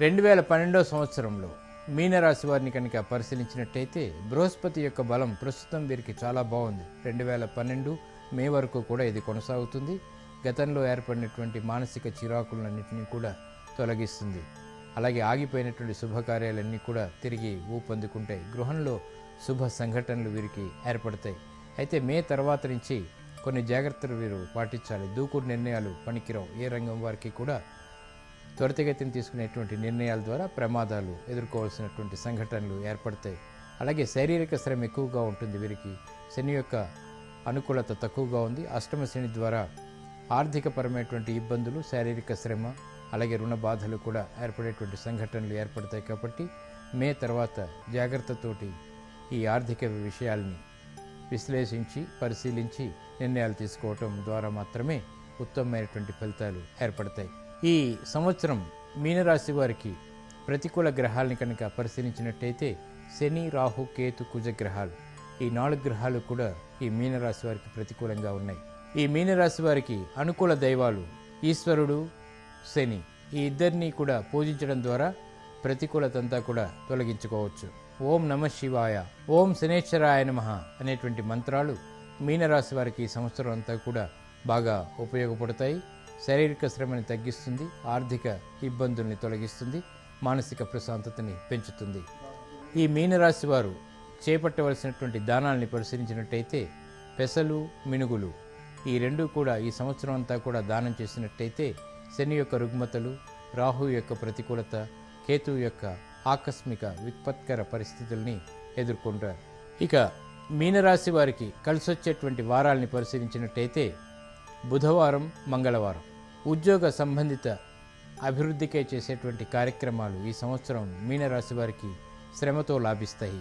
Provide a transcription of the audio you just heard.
2012 సంవత్సరంలో మీనరాశి వారిని కనుక పరిశీలించినట్టయితే బృహస్పతి యొక్క బలం ప్రస్తుతం వీరికి చాలా బాగుంది. 2012 మే వరకు కూడా ఇది కొనసాగుతుంది. గతంలో ఏర్పడినటువంటి మానసిక చిరాకులన్నింటినీ కూడా తొలగిస్తుంది. అలాగే ఆగిపోయినటువంటి శుభకార్యాలన్నీ కూడా తిరిగి ఊపందుకుంటాయి. గృహంలో శుభ సంఘటనలు వీరికి ఏర్పడతాయి. అయితే మే తర్వాత నుంచి కొన్ని జాగ్రత్తలు వీరు పాటించాలి. దూకుడు నిర్ణయాలు పనికిరావు. ఏ రంగం వారికి కూడా త్వరితగతిని తీసుకునేటువంటి నిర్ణయాల ద్వారా ప్రమాదాలు ఎదుర్కోవాల్సినటువంటి సంఘటనలు ఏర్పడతాయి. అలాగే శారీరక శ్రమ ఎక్కువగా ఉంటుంది వీరికి. శని యొక్క అనుకూలత తక్కువగా ఉంది. అష్టమ శని ద్వారా ఆర్థికపరమైనటువంటి ఇబ్బందులు, శారీరక శ్రమ, అలాగే రుణ బాధలు కూడా ఏర్పడేటువంటి సంఘటనలు ఏర్పడతాయి. కాబట్టి మే తర్వాత జాగ్రత్తతోటి ఈ ఆర్థిక విషయాల్ని విశ్లేషించి పరిశీలించి నిర్ణయాలు తీసుకోవటం ద్వారా మాత్రమే ఉత్తమమైనటువంటి ఫలితాలు ఏర్పడతాయి. ఈ సంవత్సరం మీనరాశి వారికి ప్రతికూల గ్రహాలని కనుక పరిశీలించినట్టయితే శని, రాహు, కేతు, కుజ గ్రహాలు, ఈ 4 గ్రహాలు కూడా ఈ మీనరాశి వారికి ప్రతికూలంగా ఉన్నాయి. ఈ మీనరాశి వారికి అనుకూల దైవాలు ఈశ్వరుడు, శని, ఈ ఇద్దరినీ కూడా పూజించడం ద్వారా ప్రతికూలతంతా కూడా తొలగించుకోవచ్చు. ఓం నమ శివాయ, ఓం శనేశ్వరాయ నమః అనేటువంటి మంత్రాలు మీనరాశి వారికి ఈ సంవత్సరం అంతా కూడా బాగా ఉపయోగపడతాయి. శారీరక శ్రమని తగ్గిస్తుంది, ఆర్థిక ఇబ్బందుల్ని తొలగిస్తుంది, మానసిక ప్రశాంతతని పెంచుతుంది. ఈ మీనరాశి వారు చేపట్టవలసినటువంటి దానాల్ని పరిశీలించినట్టయితే పెసలు, మినుగులు, ఈ రెండూ కూడా ఈ సంవత్సరం అంతా కూడా దానం చేసినట్టయితే శని యొక్క రుగ్మతలు, రాహు యొక్క ప్రతికూలత, కేతువు యొక్క ఆకస్మిక విపత్కర పరిస్థితుల్ని ఎదుర్కొంటారు. ఇక మీనరాశి వారికి కలిసొచ్చేటువంటి వారాల్ని పరిశీలించినట్టయితే బుధవారం, మంగళవారం ఉద్యోగ సంబంధిత అభివృద్ధికే చేసేటువంటి కార్యక్రమాలు ఈ సంవత్సరం మీనరాశి వారికి శ్రమతో లాభిస్తాయి.